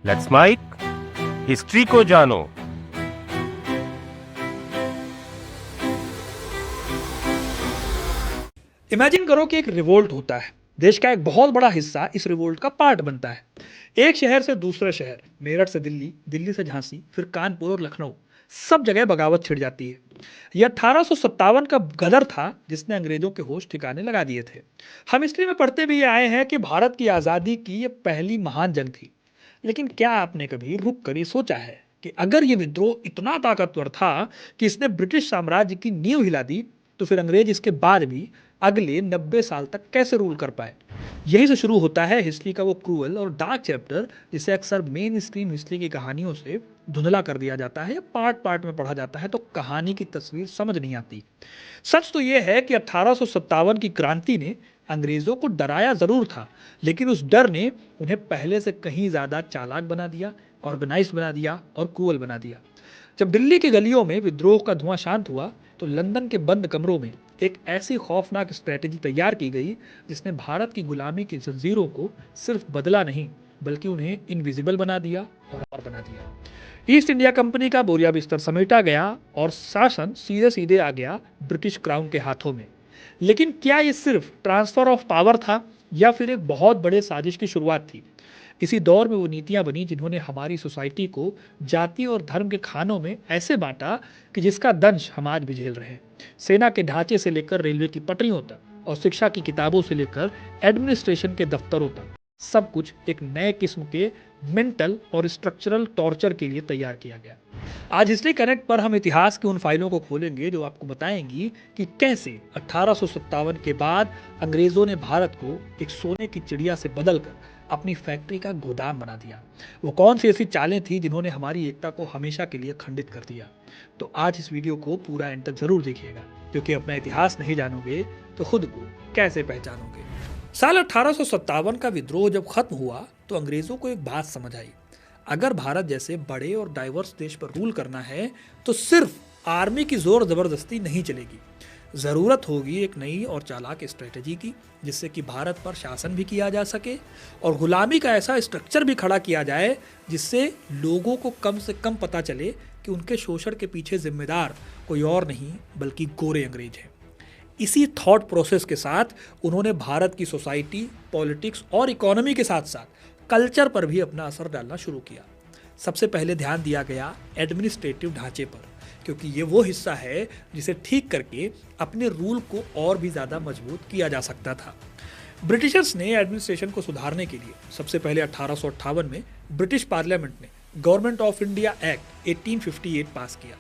Let's mic, history को जानो। Imagine करो कि एक रिवोल्ट होता है। देश का एक बहुत बड़ा हिस्सा इस रिवोल्ट का पार्ट बनता है। एक शहर से दूसरे शहर, मेरठ से दिल्ली, दिल्ली से झांसी, फिर कानपुर और लखनऊ, सब जगह बगावत छिड़ जाती है। यह 1857 का गदर था जिसने अंग्रेजों के होश ठिकाने लगा दिए थे। हम हिस्ट्री में पढ़ते भी आए हैं कि भारत की आज़ादी की यह पहली महान जंग थी। लेकिन क्या आपने कभी रुक कर ये सोचा है कि अगर ये विद्रोह इतना ताकतवर था कि इसने ब्रिटिश साम्राज्य की नींव हिला दी, तो फिर अंग्रेज इसके बाद भी अगले 90 साल तक कैसे रूल कर पाए? यही से शुरू होता है हिस्ट्री का वो क्रूअल और डार्क चैप्टर जिसे अक्सर मेन स्ट्रीम हिस्ट्री की कहानियों से धुंधला कर दिया जाता है या पार्ट पार्ट में पढ़ा जाता है तो कहानी की तस्वीर समझ नहीं आती। सच तो यह है कि 1857 की क्रांति ने अंग्रेजों को डराया जरूर था, लेकिन उस डर ने उन्हें पहले से कहीं ज्यादा चालाक बना दिया, ऑर्गेनाइज बना दिया और क्रूअल बना दिया। जब दिल्ली की गलियों में विद्रोह का धुआं शांत हुआ, तो लंदन के बंद कमरों में एक ऐसी खौफनाक स्ट्रेटेजी तैयार की गई जिसने भारत की गुलामी की जंजीरों को सिर्फ बदला नहीं, बल्कि उन्हें इनविजिबल बना दिया और बना दिया। ईस्ट इंडिया कंपनी का बोरिया बिस्तर समेटा गया और शासन सीधे सीधे आ गया ब्रिटिश क्राउन के हाथों में। लेकिन क्या ये सिर्फ ट्रांसफर ऑफ पावर था या फिर एक बहुत बड़े साजिश की शुरुआत थी? इसी दौर में वो नीतियां बनी जिन्होंने हमारी सोसाइटी को जाति और धर्म के खानों में ऐसे बांटा कि जिसका दंश हम आज भी झेल रहे हैं। सेना के ढांचे से लेकर रेलवे की पटरियों तक और शिक्षा की किताबों से लेकर एडमिनिस्ट्रेशन के दफ्तरों तक, सब कुछ एक नए किस्म के मेंटल और स्ट्रक्चरल टॉर्चर के लिए तैयार किया गया। आज हिस्ट्री कनेक्ट पर हम इतिहास की उन फाइलों को खोलेंगे जो आपको बताएंगी कि कैसे 1857 के बाद अंग्रेजों ने भारत को एक सोने की चिड़िया से बदलकर अपनी फैक्ट्री का गोदाम बना दिया। वो कौन सी ऐसी चालें थी जिन्होंने हमारी एकता को हमेशा के लिए खंडित कर दिया? तो आज इस वीडियो को पूरा एंड तक जरूर देखिएगा, क्योंकि अपना इतिहास नहीं जानोगे तो खुद को कैसे पहचानोगे। साल 1857 का विद्रोह जब खत्म हुआ तो अंग्रेजों को एक बात समझ आई, अगर भारत जैसे बड़े और डाइवर्स देश पर रूल करना है तो सिर्फ आर्मी की जोर जबरदस्ती नहीं चलेगी। ज़रूरत होगी एक नई और चालाक स्ट्रेटजी की, जिससे कि भारत पर शासन भी किया जा सके और गुलामी का ऐसा स्ट्रक्चर भी खड़ा किया जाए जिससे लोगों को कम से कम पता चले कि उनके शोषण के पीछे जिम्मेदार कोई और नहीं बल्कि गोरे अंग्रेज हैं। इसी थॉट प्रोसेस के साथ उन्होंने भारत की सोसाइटी, पॉलिटिक्स और इकोनॉमी के साथ साथ कल्चर पर भी अपना असर डालना शुरू किया। सबसे पहले ध्यान दिया गया एडमिनिस्ट्रेटिव ढांचे पर, क्योंकि ये वो हिस्सा है जिसे ठीक करके अपने रूल को और भी ज़्यादा मजबूत किया जा सकता था। ब्रिटिशर्स ने एडमिनिस्ट्रेशन को सुधारने के लिए सबसे पहले 1858 में ब्रिटिश पार्लियामेंट ने गवर्नमेंट ऑफ इंडिया एक्ट 1858 पास किया।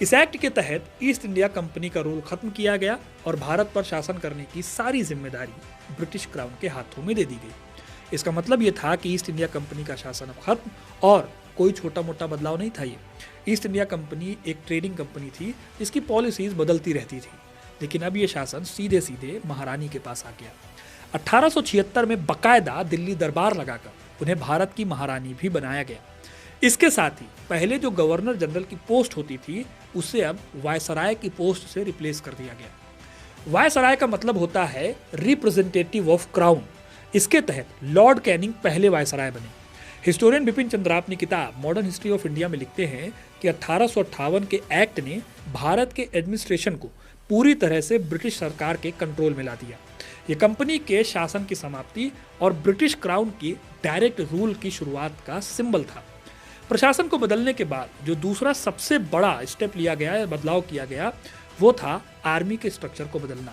इस एक्ट के तहत ईस्ट इंडिया कंपनी का रूल खत्म किया गया और भारत पर शासन करने की सारी जिम्मेदारी ब्रिटिश क्राउन के हाथों में दे दी गई। इसका मतलब यह था कि ईस्ट इंडिया कंपनी का शासन अब खत्म और कोई छोटा मोटा बदलाव नहीं था। ये ईस्ट इंडिया कंपनी एक ट्रेडिंग कंपनी थी जिसकी पॉलिसीज बदलती रहती थी, लेकिन अब यह शासन सीधे सीधे महारानी के पास आ गया। 1876 में बकायदा दिल्ली दरबार लगाकर उन्हें भारत की महारानी भी बनाया गया। इसके साथ ही पहले जो गवर्नर जनरल की पोस्ट होती थी उसे अब वायसराय की पोस्ट से रिप्लेस कर दिया गया। वायसराय का मतलब होता है रिप्रेजेंटेटिव ऑफ क्राउन। इसके तहत लॉर्ड कैनिंग पहले वायसराय बने। हिस्टोरियन बिपिन चंद्रा अपनी किताब मॉडर्न हिस्ट्री ऑफ इंडिया में लिखते हैं कि 1858 के एक्ट ने भारत के एडमिनिस्ट्रेशन को पूरी तरह से ब्रिटिश सरकार के कंट्रोल में ला दिया। ये कंपनी के शासन की समाप्ति और ब्रिटिश क्राउन की डायरेक्ट रूल की शुरुआत का सिंबल था। प्रशासन को बदलने के बाद जो दूसरा सबसे बड़ा स्टेप लिया गया या बदलाव किया गया वो था आर्मी के स्ट्रक्चर को बदलना।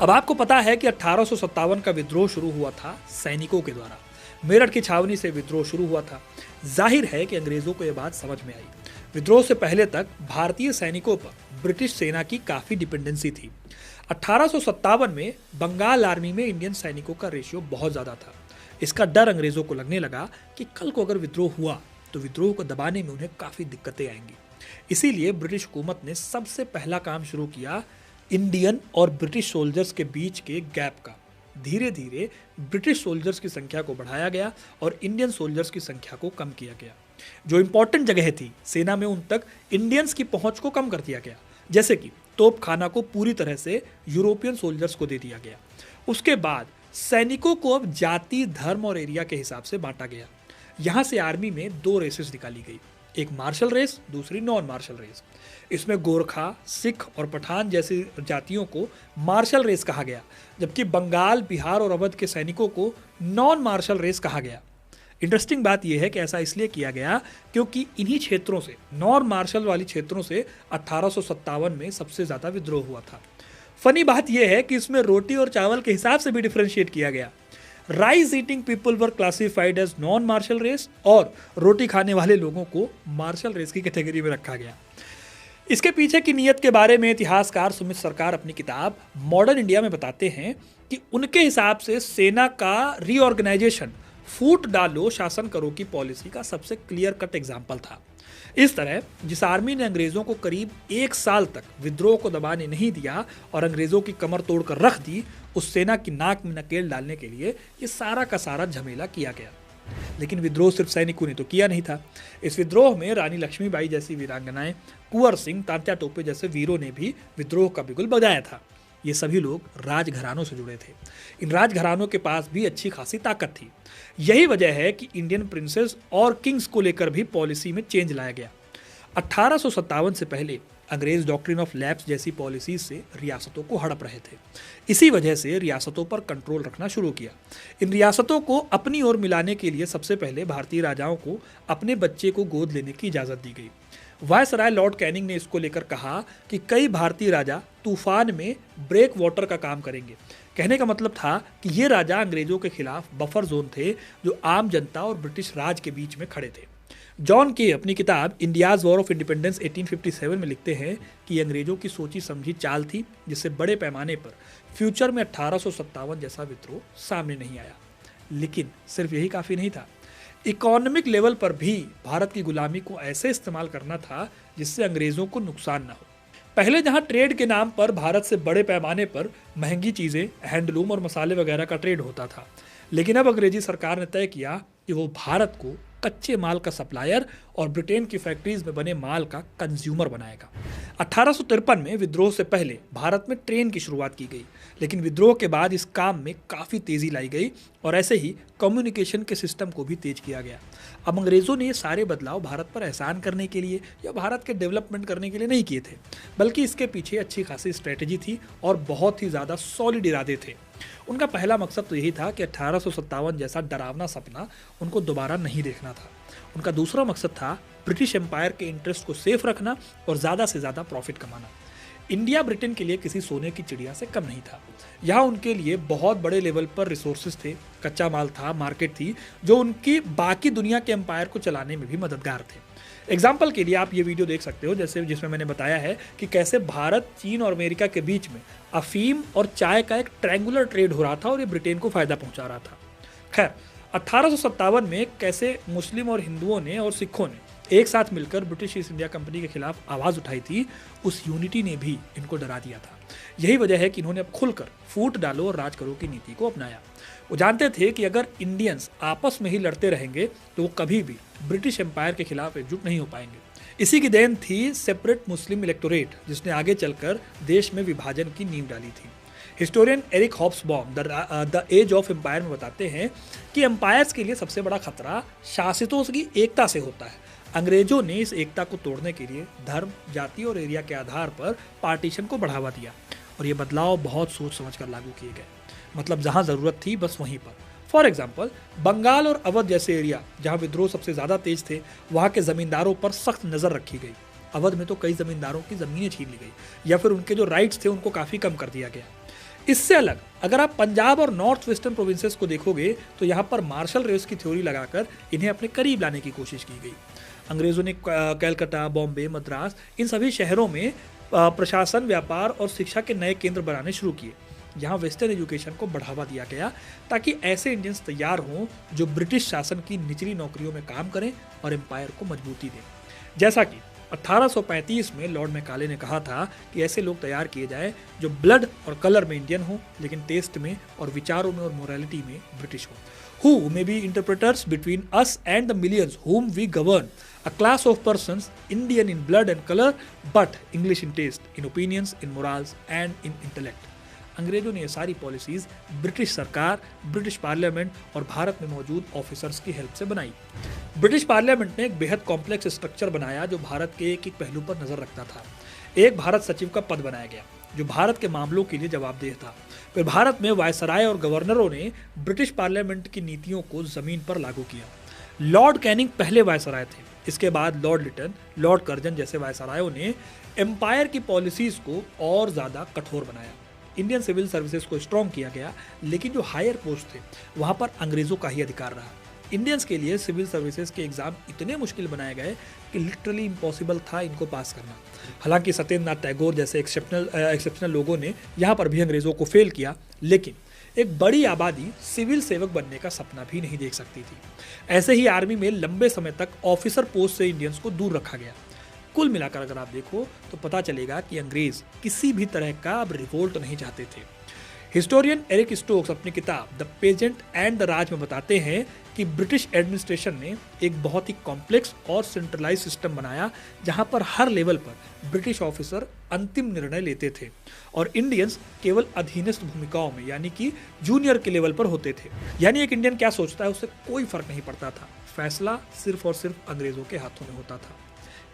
अब आपको पता है कि 1857 का विद्रोह शुरू हुआ था सैनिकों के द्वारा। मेरठ की छावनी से विद्रोह शुरू हुआ था। जाहिर है कि अंग्रेजों को यह बात समझ में आई। विद्रोह से पहले तक भारतीय सैनिकों पर ब्रिटिश सेना की काफी डिपेंडेंसी थी। 1857 में बंगाल आर्मी में इंडियन सैनिकों का रेशियो बहुत ज्यादा था। इसका डर अंग्रेजों को लगने लगा कि कल को अगर विद्रोह हुआ तो विद्रोह को दबाने में उन्हें काफी दिक्कतें आएंगी। इसीलिए ब्रिटिश हुकूमत ने सबसे पहला काम शुरू किया इंडियन और ब्रिटिश सोल्जर्स के बीच के गैप का। धीरे धीरे ब्रिटिश सोल्जर्स की संख्या को बढ़ाया गया और इंडियन सोल्जर्स की संख्या को कम किया गया। जो इंपॉर्टेंट जगह थी सेना में उन तक इंडियंस की पहुंच को कम कर दिया गया, जैसे कि तोपखाना को पूरी तरह से यूरोपियन सोल्जर्स को दे दिया गया। उसके बाद सैनिकों को अब जाति, धर्म और एरिया के हिसाब से बांटा गया। यहाँ से आर्मी में दो रेसेस निकाली गई, एक मार्शल रेस, दूसरी नॉन मार्शल रेस। इसमें गोरखा, सिख और पठान जैसी जातियों को मार्शल रेस कहा गया, जबकि बंगाल, बिहार और अवध के सैनिकों को नॉन मार्शल रेस कहा गया। इंटरेस्टिंग बात यह है कि ऐसा इसलिए किया गया क्योंकि इन्हीं क्षेत्रों से, नॉन मार्शल वाली क्षेत्रों से 1857 में सबसे ज़्यादा विद्रोह हुआ था। फनी बात यह है कि इसमें रोटी और चावल के हिसाब से भी डिफरेंशिएट किया गया। Rice eating people were classified as non martial race और रोटी खाने वाले लोगों को मार्शल रेस की कैटेगरी में रखा गया। इसके पीछे की नीयत के बारे में इतिहासकार सुमित सरकार अपनी किताब मॉडर्न इंडिया में बताते हैं कि उनके हिसाब से सेना का रीऑर्गेनाइजेशन फूट डालो शासन करो की पॉलिसी का सबसे क्लियर कट एग्जाम्पल था। इस तरह जिस आर्मी ने अंग्रेजों को करीब 1 साल तक विद्रोह को दबाने नहीं दिया और अंग्रेजों की कमर तोड़कर रख दी, उस सेना की नाक में नकेल डालने के लिए ये सारा का सारा झमेला किया गया। लेकिन विद्रोह सिर्फ सैनिकों ने तो किया नहीं था। इस विद्रोह में रानी लक्ष्मीबाई जैसी वीरांगनाएं, कुंवर सिंह, तात्या टोपे जैसे वीरों ने भी विद्रोह का बिगुल बजाया था। ये सभी लोग राजघरानों से जुड़े थे। इन राजघरानों के पास भी अच्छी खासी ताकत थी। यही वजह है कि इंडियन प्रिंसेस और किंग्स को लेकर भी पॉलिसी में चेंज लाया गया। 1857 से पहले अंग्रेज डॉक्ट्रिन ऑफ लैप्स जैसी पॉलिसी से रियासतों को हड़प रहे थे। इसी वजह से रियासतों पर कंट्रोल रखना शुरू किया। इन रियासतों को अपनी ओर मिलाने के लिए सबसे पहले भारतीय राजाओं को अपने बच्चे को गोद लेने की इजाज़त दी गई। वायसराय लॉर्ड कैनिंग ने इसको लेकर कहा कि कई भारतीय राजा तूफान में ब्रेक वाटर का काम करेंगे। कहने का मतलब था कि ये राजा अंग्रेजों के खिलाफ बफर जोन थे, जो आम जनता और ब्रिटिश राज के बीच में खड़े थे। जॉन के अपनी किताब इंडियाज वॉर ऑफ इंडिपेंडेंस 1857 में लिखते हैं कि अंग्रेजों की सोची समझी चाल थी, जिससे बड़े पैमाने पर फ्यूचर में 1857 जैसा विद्रोह सामने नहीं आया। लेकिन सिर्फ यही काफ़ी नहीं था। इकोनॉमिक लेवल पर भी भारत की गुलामी को ऐसे इस्तेमाल करना था जिससे अंग्रेजों को नुकसान ना हो। पहले जहां ट्रेड के नाम पर भारत से बड़े पैमाने पर महंगी चीज़ें, हैंडलूम और मसाले वगैरह का ट्रेड होता था, लेकिन अब अंग्रेजी सरकार ने तय किया कि वो भारत को कच्चे माल का सप्लायर और ब्रिटेन की फैक्ट्रीज में बने माल का कंज्यूमर बनाएगा। 1853 में विद्रोह से पहले भारत में ट्रेन की शुरुआत की गई, लेकिन विद्रोह के बाद इस काम में काफ़ी तेज़ी लाई गई और ऐसे ही कम्युनिकेशन के सिस्टम को भी तेज किया गया। अब अंग्रेज़ों ने ये सारे बदलाव भारत पर एहसान करने के लिए या भारत के डेवलपमेंट करने के लिए नहीं किए थे, बल्कि इसके पीछे अच्छी खासी स्ट्रेटेजी थी और बहुत ही ज़्यादा सॉलिड इरादे थे। उनका पहला मकसद तो यही था कि 1857 जैसा डरावना सपना उनको दोबारा नहीं देखना था। उनका दूसरा मकसद था ब्रिटिश एम्पायर के इंटरेस्ट को सेफ रखना और ज़्यादा से ज़्यादा प्रॉफिट कमाना। इंडिया ब्रिटेन के लिए किसी सोने की चिड़िया से कम नहीं था। यहाँ उनके लिए बहुत बड़े लेवल पर रिसोर्सेज थे, कच्चा माल था, मार्केट थी, जो उनकी बाकी दुनिया के एम्पायर को चलाने में भी मददगार थे। एग्जाम्पल के लिए आप ये वीडियो देख सकते हो, जैसे जिसमें मैंने बताया है कि कैसे भारत, चीन और अमेरिका के बीच में अफीम और चाय का एक ट्रायंगुलर ट्रेड हो रहा था और ये ब्रिटेन को फायदा पहुंचा रहा था। खैर, 1857 में कैसे मुस्लिम और हिंदुओं ने और सिखों ने एक साथ मिलकर ब्रिटिश ईस्ट इंडिया कंपनी के खिलाफ आवाज़ उठाई थी, उस यूनिटी ने भी इनको डरा दिया था। यही वजह है कि इन्होंने अब खुलकर फूट डालो और राज करो की नीति को अपनाया। वो जानते थे कि अगर इंडियंस आपस में ही लड़ते रहेंगे तो वो कभी भी ब्रिटिश एम्पायर के खिलाफ एकजुट नहीं हो पाएंगे। इसी की देन थी सेपरेट मुस्लिम इलेक्टोरेट, जिसने आगे चलकर देश में विभाजन की नींव डाली थी। Historian Eric Hobsbawm the Age of Empire में बताते हैं कि एम्पायर्स के लिए सबसे बड़ा खतरा शासितों की एकता से होता है। अंग्रेजों ने इस एकता को तोड़ने के लिए धर्म, जाति और एरिया के आधार पर पार्टीशन को बढ़ावा दिया और ये बदलाव बहुत सोच समझ कर लागू किए गए। मतलब जहां ज़रूरत थी बस वहीं पर। फॉर एग्जाम्पल, बंगाल और अवध जैसे एरिया जहां विद्रोह सबसे ज़्यादा तेज थे, वहां के ज़मींदारों पर सख्त नज़र रखी गई। अवध में तो कई ज़मींदारों की ज़मीनें छीन ली गई या फिर उनके जो राइट्स थे उनको काफ़ी कम कर दिया गया। इससे अलग अगर आप पंजाब और नॉर्थ वेस्टर्न प्रोविंसेस को देखोगे तो यहाँ पर मार्शल रेस की थ्योरी लगाकर इन्हें अपने करीब लाने की कोशिश की गई। अंग्रेज़ों ने कलकत्ता, बॉम्बे, मद्रास, इन सभी शहरों में प्रशासन, व्यापार और शिक्षा के नए केंद्र बनाने शुरू किए। यहाँ वेस्टर्न एजुकेशन को बढ़ावा दिया गया ताकि ऐसे इंडियंस तैयार हों जो ब्रिटिश शासन की निचली नौकरियों में काम करें और एम्पायर को मजबूती दें। जैसा कि 1835 में लॉर्ड मैकाले ने कहा था कि ऐसे लोग तैयार किए जाए जो ब्लड और कलर में इंडियन हो, लेकिन टेस्ट में और विचारों में और मोरालिटी में ब्रिटिश हो। Who may be interpreters between us and the millions whom we govern, a class of persons Indian in blood and color, but English in taste, in opinions, in morals and in intellect. अंग्रेजों ने ये सारी policies British सरकार, British parliament और भारत में मौजूद officers की help से बनाई। ब्रिटिश पार्लियामेंट ने एक बेहद कॉम्प्लेक्स स्ट्रक्चर बनाया जो भारत के एक एक पहलू पर नजर रखता था। एक भारत सचिव का पद बनाया गया जो भारत के मामलों के लिए जवाबदेह था। फिर भारत में वायसराय और गवर्नरों ने ब्रिटिश पार्लियामेंट की नीतियों को जमीन पर लागू किया। लॉर्ड कैनिंग पहले वायसराय थे। इसके बाद लॉर्ड लिटन, लॉर्ड कर्जन जैसे वायसरायों ने एम्पायर की पॉलिसीज को और ज्यादा कठोर बनाया। इंडियन सिविल सर्विसेज को स्ट्रॉन्ग किया गया, लेकिन जो हायर पोस्ट थे वहां पर अंग्रेजों का ही अधिकार रहा। इंडियंस के लिए सिविल सर्विसेज के एग्जाम इतने मुश्किल बनाए गए कि लिटरली इम्पॉसिबल था इनको पास करना। हालांकि सत्येंद्र नाथ टैगोर जैसे एक्सेप्शनल लोगों ने यहाँ पर भी अंग्रेजों को फेल किया, लेकिन एक बड़ी आबादी सिविल सेवक बनने का सपना भी नहीं देख सकती थी। ऐसे ही आर्मी में लंबे समय तक ऑफिसर पोस्ट से इंडियंस को दूर रखा गया। कुल मिलाकर अगर आप देखो तो पता चलेगा कि अंग्रेज किसी भी तरह का अब रिवोल्ट नहीं चाहते थे। हिस्टोरियन एरिक स्टोक्स अपनी किताब द पेजेंट एंड द राज में बताते हैं कि ब्रिटिश एडमिनिस्ट्रेशन ने एक बहुत ही कॉम्प्लेक्स और सेंट्रलाइज सिस्टम बनाया जहां पर हर लेवल पर ब्रिटिश ऑफिसर अंतिम निर्णय लेते थे और इंडियंस केवल अधीनस्थ भूमिकाओं में यानी कि जूनियर के लेवल पर होते थे। यानी एक इंडियन क्या सोचता है उससे कोई फर्क नहीं पड़ता था, फैसला सिर्फ और सिर्फ अंग्रेजों के हाथों में होता था।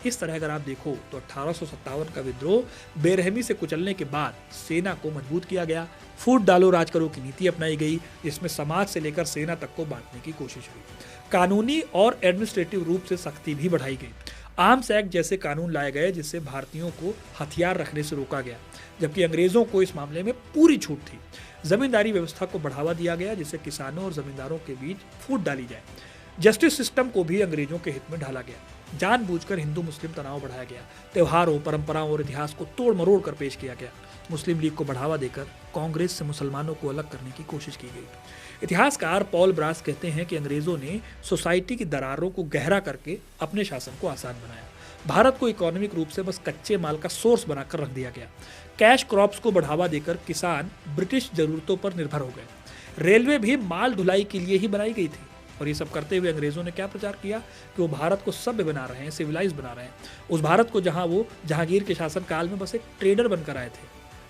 इस तरह अगर आप देखो तो 1857 का विद्रोह बेरहमी से कुचलने के बाद सेना को मजबूत किया गया। फूट डालो राज करो की नीति अपनाई गई, जिसमें समाज से लेकर सेना तक को बांटने की कोशिश हुई। कानूनी और एडमिनिस्ट्रेटिव रूप से सख्ती भी बढ़ाई गई। आर्म्स एक्ट जैसे कानून लाए गए जिससे भारतीयों को हथियार रखने से रोका गया, जबकि अंग्रेजों को इस मामले में पूरी छूट थी। जमींदारी व्यवस्था को बढ़ावा दिया गया जिससे किसानों और जमींदारों के बीच फूट डाली जाए। जस्टिस सिस्टम को भी अंग्रेजों के हित में ढाला गया। जानबूझकर हिंदू मुस्लिम तनाव बढ़ाया गया। त्योहारों, परंपराओं और इतिहास को तोड़ मरोड़ कर पेश किया गया। मुस्लिम लीग को बढ़ावा देकर कांग्रेस से मुसलमानों को अलग करने की कोशिश की गई। इतिहासकार पॉल ब्रास कहते हैं कि अंग्रेजों ने सोसाइटी की दरारों को गहरा करके अपने शासन को आसान बनाया। भारत को इकोनॉमिक रूप से बस कच्चे माल का सोर्स बनाकर रख दिया गया। कैश क्रॉप्स को बढ़ावा देकर किसान ब्रिटिश जरूरतों पर निर्भर हो गए। रेलवे भी माल ढुलाई के लिए ही बनाई गई थी। और ये सब करते हुए अंग्रेजों ने क्या प्रचार किया कि वो भारत को सभ्य बना रहे हैं, सिविलाइज बना रहे हैं। उस भारत को जहां वो जहांगीर के शासन काल में बस एक ट्रेडर बनकर आए थे,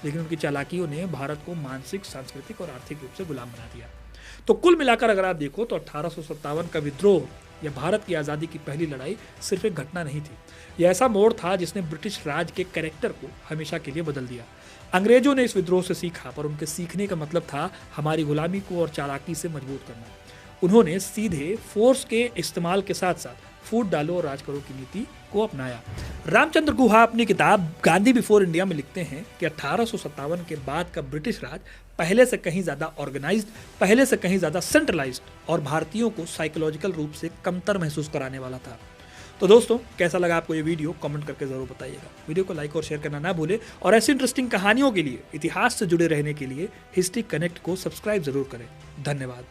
लेकिन उनकी चालाकियों ने भारत को मानसिक, सांस्कृतिक और आर्थिक रूप से गुलाम बना दिया। तो कुल मिलाकर अगर आप देखो तो 1857 का विद्रोह या भारत की आज़ादी की पहली लड़ाई सिर्फ एक घटना नहीं थी। यह ऐसा मोड़ था जिसने ब्रिटिश राज के कैरेक्टर को हमेशा के लिए बदल दिया। अंग्रेजों ने इस विद्रोह से सीखा, पर उनके सीखने का मतलब था हमारी गुलामी को और चालाकी से मजबूत करना। उन्होंने सीधे फोर्स के इस्तेमाल के साथ साथ फूट डालो और राज करो की नीति को अपनाया। रामचंद्र गुहा अपनी किताब गांधी बिफोर इंडिया में लिखते हैं कि 1857 के बाद का ब्रिटिश राज पहले से कहीं ज्यादा ऑर्गेनाइज्ड, पहले से कहीं ज्यादा सेंट्रलाइज्ड और भारतीयों को साइकोलॉजिकल रूप से कमतर महसूस कराने वाला था। तो दोस्तों, कैसा लगा आपको ये वीडियो कमेंट करके जरूर बताइएगा। वीडियो को लाइक और शेयर करना ना भूले और ऐसी इंटरेस्टिंग कहानियों के लिए, इतिहास से जुड़े रहने के लिए हिस्ट्री कनेक्ट को सब्सक्राइब जरूर करें। धन्यवाद।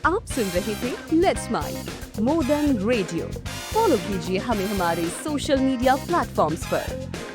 आप सुन रहे थे let's mind more than radio. Follow कीजिए हमें हमारे सोशल मीडिया प्लेटफॉर्म्स पर।